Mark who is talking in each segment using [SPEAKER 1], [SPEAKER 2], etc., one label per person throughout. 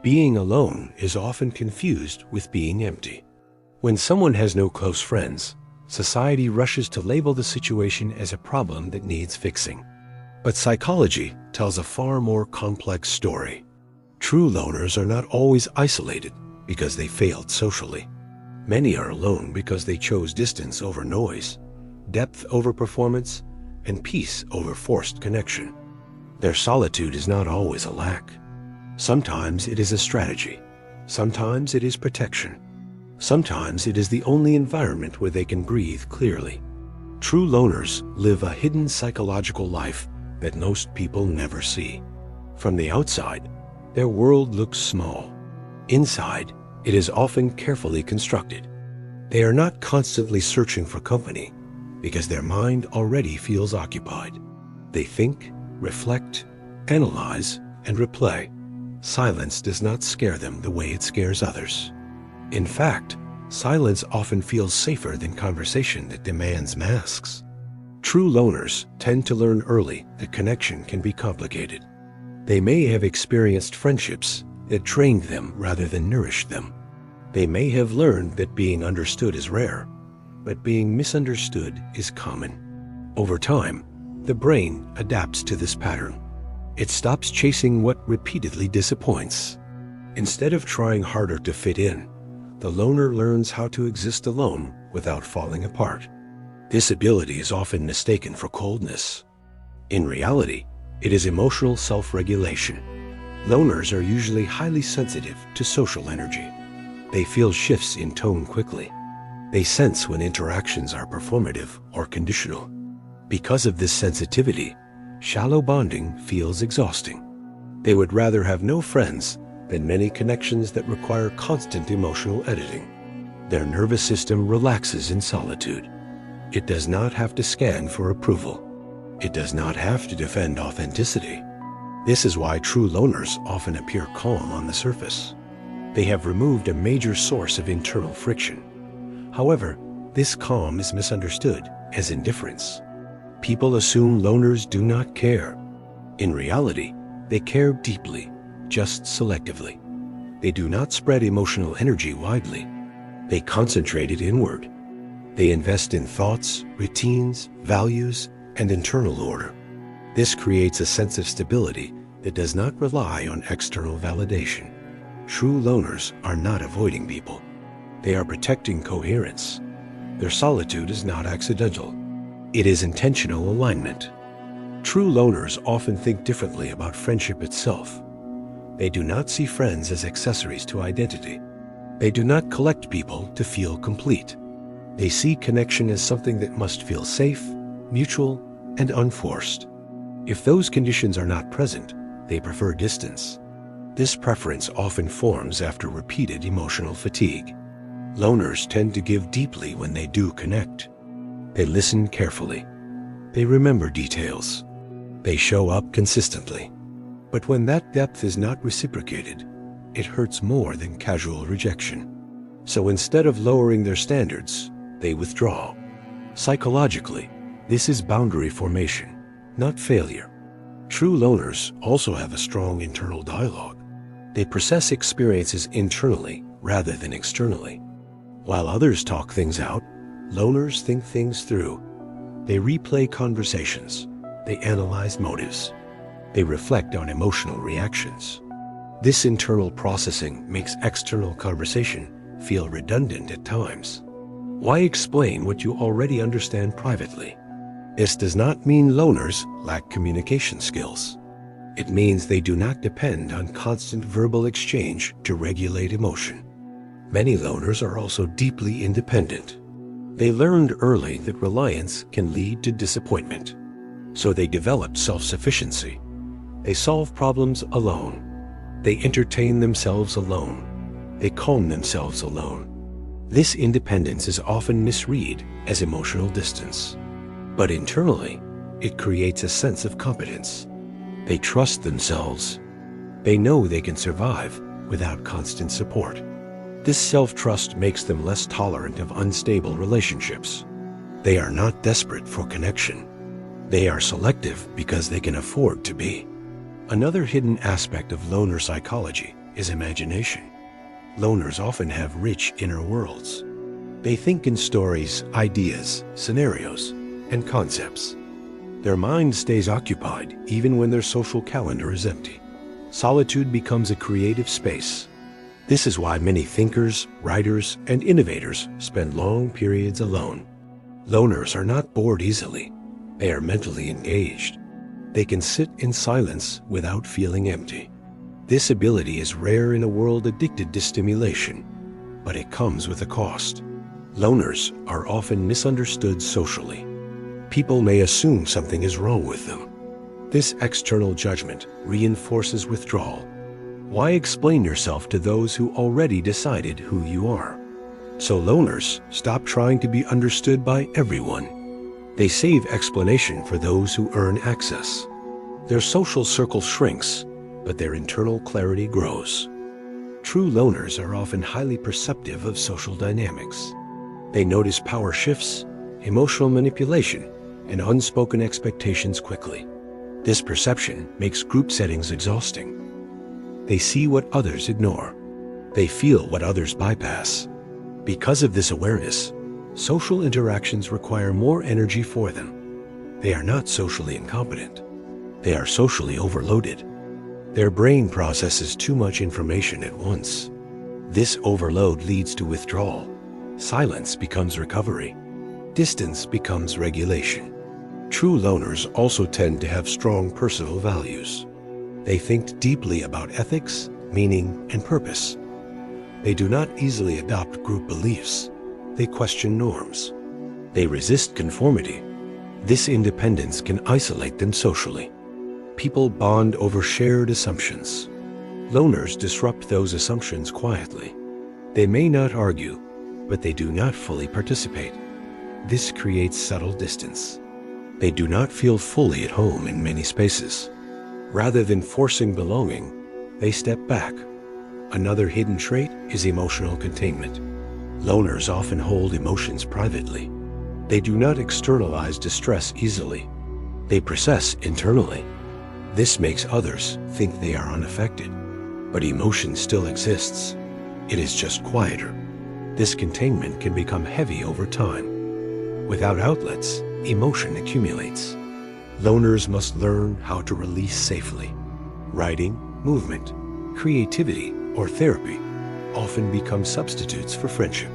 [SPEAKER 1] Being alone is often confused with being empty. When someone has no close friends, society rushes to label the situation as a problem that needs fixing. But psychology tells a far more complex story. True loners are not always isolated because they failed socially. Many are alone because they chose distance over noise, depth over performance, and peace over forced connection. Their solitude is not always a lack. Sometimes it is a strategy. Sometimes it is protection. Sometimes it is the only environment where they can breathe clearly. True loners live a hidden psychological life that most people never see. From the outside, their world looks small. Inside, it is often carefully constructed. They are not constantly searching for company because their mind already feels occupied. They think, reflect, analyze, and replay. Silence does not scare them the way it scares others. In fact, silence often feels safer than conversation that demands masks. True loners tend to learn early that connection can be complicated. They may have experienced friendships that drained them rather than nourished them. They may have learned that being understood is rare, but being misunderstood is common. Over time, the brain adapts to this pattern. It stops chasing what repeatedly disappoints. Instead of trying harder to fit in, the loner learns how to exist alone without falling apart. This ability is often mistaken for coldness. In reality, it is emotional self-regulation. Loners are usually highly sensitive to social energy. They feel shifts in tone quickly. They sense when interactions are performative or conditional. Because of this sensitivity, shallow bonding feels exhausting. They would rather have no friends than many connections that require constant emotional editing. Their nervous system relaxes in solitude. It does not have to scan for approval. It does not have to defend authenticity. This is why true loners often appear calm on the surface. They have removed a major source of internal friction. However, this calm is misunderstood as indifference. People assume loners do not care. In reality, they care deeply, just selectively. They do not spread emotional energy widely. They concentrate it inward. They invest in thoughts, routines, values, and internal order. This creates a sense of stability that does not rely on external validation. True loners are not avoiding people. They are protecting coherence. Their solitude is not accidental. It is intentional alignment. True loners often think differently about friendship itself. They do not see friends as accessories to identity. They do not collect people to feel complete. They see connection as something that must feel safe, mutual, and unforced. If those conditions are not present, they prefer distance. This preference often forms after repeated emotional fatigue. Loners tend to give deeply when they do connect. They listen carefully. They remember details. They show up consistently. But when that depth is not reciprocated, it hurts more than casual rejection. So instead of lowering their standards, they withdraw. Psychologically, this is boundary formation, not failure. True loners also have a strong internal dialogue. They process experiences internally rather than externally. While others talk things out, loners think things through. They replay conversations. They analyze motives. They reflect on emotional reactions. This internal processing makes external conversation feel redundant at times. Why explain what you already understand privately? This does not mean loners lack communication skills. It means they do not depend on constant verbal exchange to regulate emotion. Many loners are also deeply independent. They learned early that reliance can lead to disappointment. So they developed self-sufficiency. They solve problems alone. They entertain themselves alone. They calm themselves alone. This independence is often misread as emotional distance. But internally, it creates a sense of competence. They trust themselves. They know they can survive without constant support. This self-trust makes them less tolerant of unstable relationships. They are not desperate for connection. They are selective because they can afford to be. Another hidden aspect of loner psychology is imagination. Loners often have rich inner worlds. They think in stories, ideas, scenarios, and concepts. Their mind stays occupied even when their social calendar is empty. Solitude becomes a creative space. This is why many thinkers, writers, and innovators spend long periods alone. Loners are not bored easily. They are mentally engaged. They can sit in silence without feeling empty. This ability is rare in a world addicted to stimulation, but it comes with a cost. Loners are often misunderstood socially. People may assume something is wrong with them. This external judgment reinforces withdrawal. Why explain yourself to those who already decided who you are? So loners stop trying to be understood by everyone. They save explanation for those who earn access. Their social circle shrinks, but their internal clarity grows. True loners are often highly perceptive of social dynamics. They notice power shifts, emotional manipulation, and unspoken expectations quickly. This perception makes group settings exhausting. They see what others ignore. They feel what others bypass. Because of this awareness, social interactions require more energy for them. They are not socially incompetent. They are socially overloaded. Their brain processes too much information at once. This overload leads to withdrawal. Silence becomes recovery. Distance becomes regulation. True loners also tend to have strong personal values. They think deeply about ethics, meaning, and purpose. They do not easily adopt group beliefs. They question norms. They resist conformity. This independence can isolate them socially. People bond over shared assumptions. Loners disrupt those assumptions quietly. They may not argue, but they do not fully participate. This creates subtle distance. They do not feel fully at home in many spaces. Rather than forcing belonging, they step back. Another hidden trait is emotional containment. Loners often hold emotions privately. They do not externalize distress easily. They process internally. This makes others think they are unaffected, but emotion still exists. It is just quieter. This containment can become heavy over time. Without outlets, emotion accumulates. Loners must learn how to release safely. Writing, movement, creativity, or therapy often become substitutes for friendship.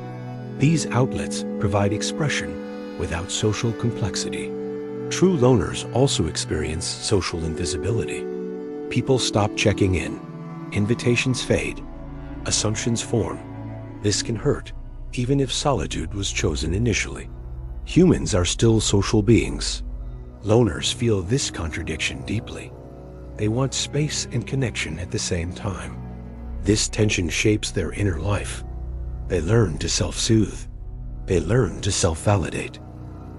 [SPEAKER 1] These outlets provide expression without social complexity. True loners also experience social invisibility. People stop checking in. Invitations fade. Assumptions form. This can hurt, even if solitude was chosen initially. Humans are still social beings. Loners feel this contradiction deeply. They want space and connection at the same time. This tension shapes their inner life. They learn to self-soothe. They learn to self-validate.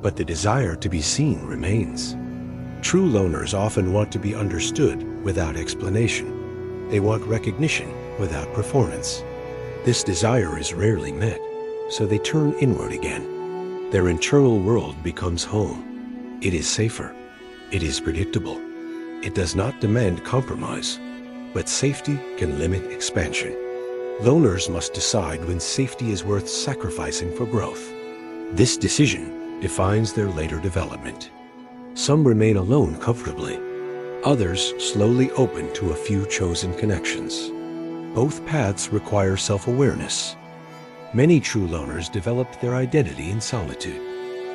[SPEAKER 1] But the desire to be seen remains. True loners often want to be understood without explanation. They want recognition without performance. This desire is rarely met, so they turn inward again. Their internal world becomes home. It is safer. It is predictable. It does not demand compromise, but safety can limit expansion. Loners must decide when safety is worth sacrificing for growth. This decision defines their later development. Some remain alone comfortably. Others slowly open to a few chosen connections. Both paths require self-awareness. Many true loners developed their identity in solitude.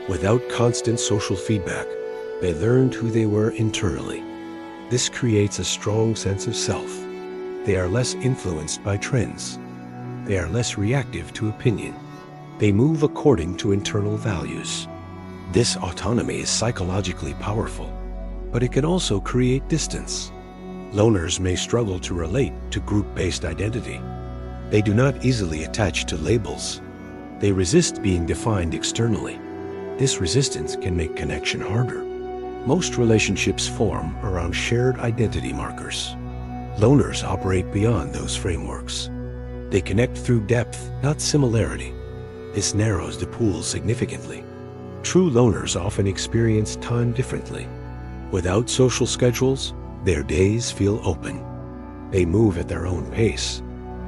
[SPEAKER 1] Without constant social feedback, they learned who they were internally. This creates a strong sense of self. They are less influenced by trends. They are less reactive to opinion. They move according to internal values. This autonomy is psychologically powerful, but it can also create distance. Loners may struggle to relate to group-based identity. They do not easily attach to labels. They resist being defined externally. This resistance can make connection harder. Most relationships form around shared identity markers. Loners operate beyond those frameworks. They connect through depth, not similarity. This narrows the pool significantly. True loners often experience time differently. Without social schedules, their days feel open. They move at their own pace.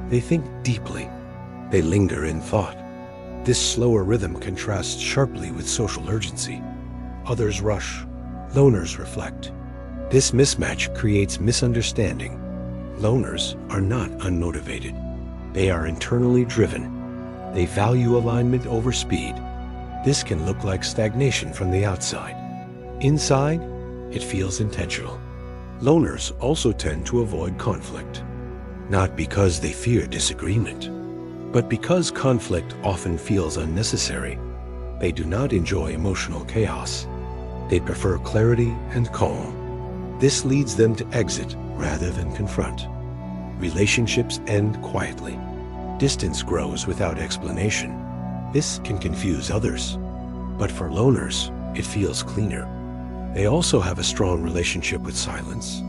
[SPEAKER 1] They think deeply. They linger in thought. This slower rhythm contrasts sharply with social urgency. Others rush. Loners reflect. This mismatch creates misunderstanding. Loners are not unmotivated. They are internally driven. They value alignment over speed. This can look like stagnation from the outside. Inside, it feels intentional. Loners also tend to avoid conflict, not because they fear disagreement, but because conflict often feels unnecessary. They do not enjoy emotional chaos. They prefer clarity and calm. This leads them to exit rather than confront. Relationships end quietly. Distance grows without explanation. This can confuse others, but for loners, it feels cleaner. They also have a strong relationship with silence.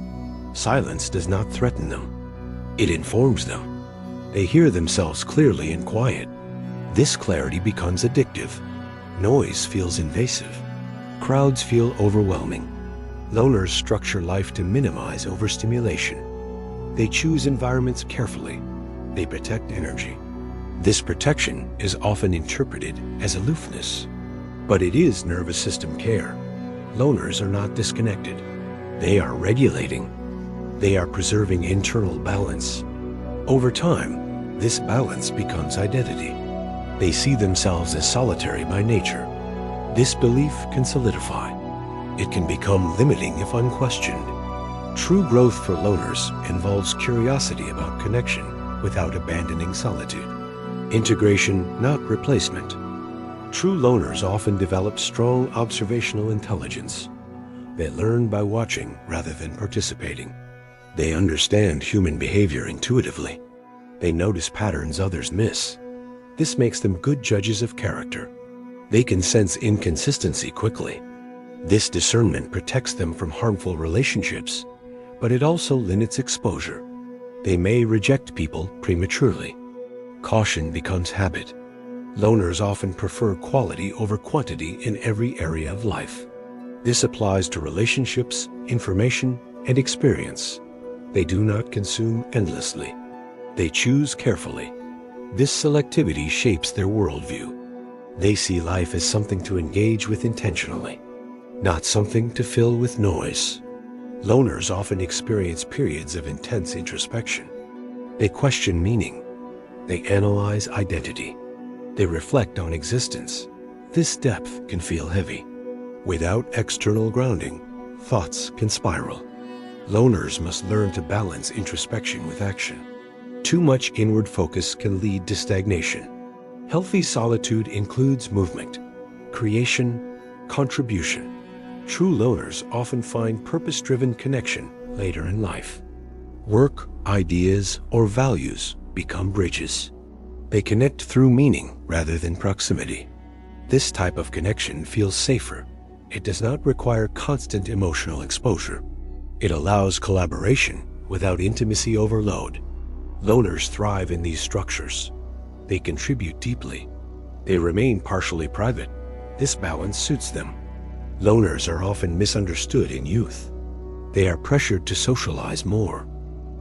[SPEAKER 1] Silence does not threaten them. It informs them. They hear themselves clearly in quiet. This clarity becomes addictive. Noise feels invasive. Crowds feel overwhelming. Loners structure life to minimize overstimulation. They choose environments carefully. They protect energy. This protection is often interpreted as aloofness, but it is nervous system care. Loners are not disconnected. They are regulating. They are preserving internal balance. Over time, this balance becomes identity. They see themselves as solitary by nature. This belief can solidify. It can become limiting if unquestioned. True growth for loners involves curiosity about connection without abandoning solitude. Integration, not replacement. True loners often develop strong observational intelligence. They learn by watching rather than participating. They understand human behavior intuitively. They notice patterns others miss. This makes them good judges of character. They can sense inconsistency quickly. This discernment protects them from harmful relationships, but it also limits exposure. They may reject people prematurely. Caution becomes habit. Loners often prefer quality over quantity in every area of life. This applies to relationships, information, and experience. They do not consume endlessly. They choose carefully. This selectivity shapes their worldview. They see life as something to engage with intentionally, not something to fill with noise. Loners often experience periods of intense introspection. They question meaning. They analyze identity. They reflect on existence. This depth can feel heavy. Without external grounding, thoughts can spiral. Loners must learn to balance introspection with action. Too much inward focus can lead to stagnation. Healthy solitude includes movement, creation, contribution. True loners often find purpose-driven connection later in life. Work, ideas, or values become bridges. They connect through meaning rather than proximity. This type of connection feels safer. It does not require constant emotional exposure. It allows collaboration without intimacy overload. Loners thrive in these structures. They contribute deeply. They remain partially private. This balance suits them. Loners are often misunderstood in youth. They are pressured to socialize more.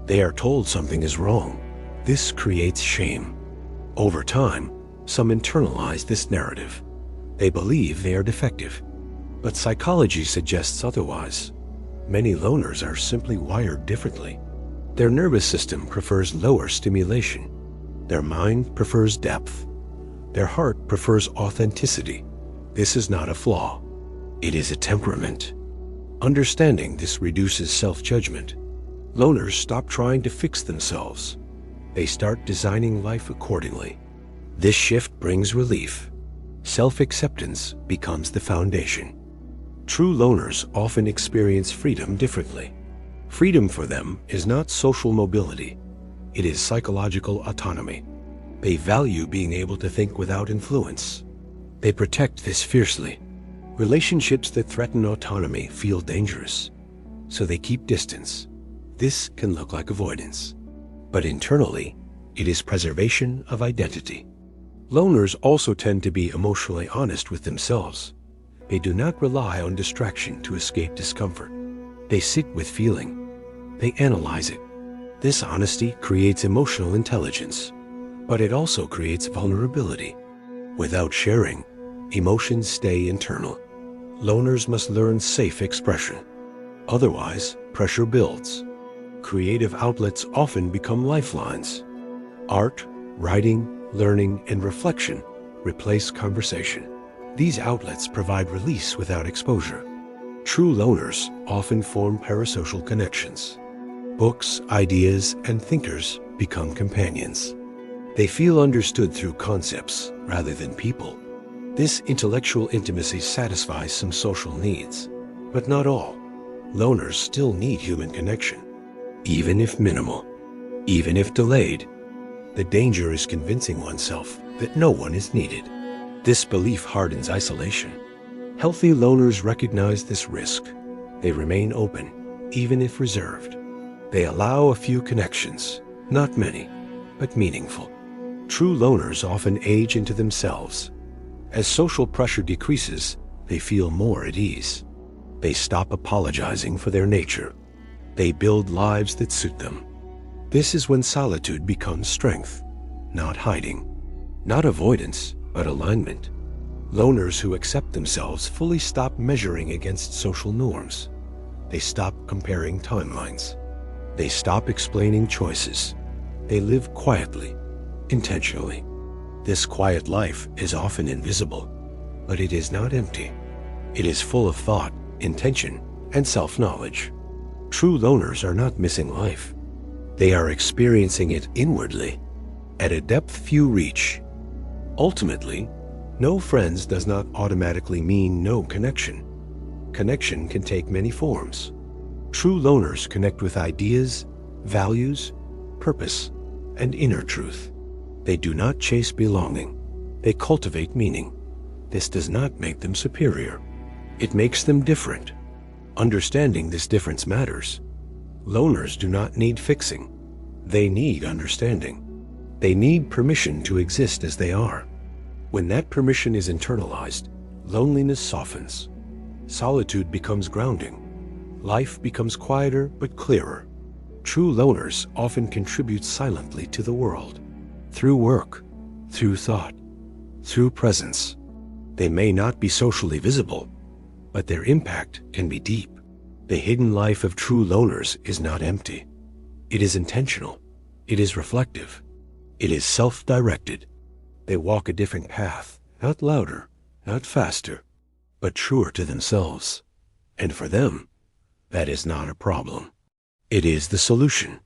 [SPEAKER 1] They are told something is wrong. This creates shame. Over time, some internalize this narrative. They believe they are defective. But psychology suggests otherwise. Many loners are simply wired differently. Their nervous system prefers lower stimulation. Their mind prefers depth. Their heart prefers authenticity. This is not a flaw. It is a temperament. Understanding this reduces self-judgment. Loners stop trying to fix themselves. They start designing life accordingly. This shift brings relief. Self-acceptance becomes the foundation. True loners often experience freedom differently. Freedom for them is not social mobility. It is psychological autonomy. They value being able to think without influence. They protect this fiercely. Relationships that threaten autonomy feel dangerous, so they keep distance. This can look like avoidance, but internally, it is preservation of identity. Loners also tend to be emotionally honest with themselves. They do not rely on distraction to escape discomfort. They sit with feeling. They analyze it. This honesty creates emotional intelligence, but it also creates vulnerability. Without sharing, emotions stay internal. Loners must learn safe expression. Otherwise, pressure builds. Creative outlets often become lifelines. Art, writing, learning, and reflection replace conversation. These outlets provide release without exposure. True loners often form parasocial connections. Books, ideas, and thinkers become companions. They feel understood through concepts rather than people. This intellectual intimacy satisfies some social needs, but not all. Loners still need human connection, even if minimal, even if delayed. The danger is convincing oneself that no one is needed. This belief hardens isolation. Healthy loners recognize this risk. They remain open, even if reserved. They allow a few connections, not many, but meaningful. True loners often age into themselves. As social pressure decreases, they feel more at ease. They stop apologizing for their nature. They build lives that suit them. This is when solitude becomes strength, not hiding, not avoidance, but alignment. Loners who accept themselves fully stop measuring against social norms. They stop comparing timelines. They stop explaining choices. They live quietly, intentionally. This quiet life is often invisible, but it is not empty. It is full of thought, intention, and self-knowledge. True loners are not missing life. They are experiencing it inwardly, at a depth few reach. Ultimately, no friends does not automatically mean no connection. Connection can take many forms. True loners connect with ideas, values, purpose, and inner truth. They do not chase belonging. They cultivate meaning. This does not make them superior. It makes them different. Understanding this difference matters. Loners do not need fixing. They need understanding. They need permission to exist as they are. When that permission is internalized, loneliness softens. Solitude becomes grounding. Life becomes quieter but clearer. True loners often contribute silently to the world. Through work, through thought, through presence. They may not be socially visible, but their impact can be deep. The hidden life of true loners is not empty. It is intentional. It is reflective. It is self-directed. They walk a different path, not louder, not faster, but truer to themselves. And for them, that is not a problem. It is the solution.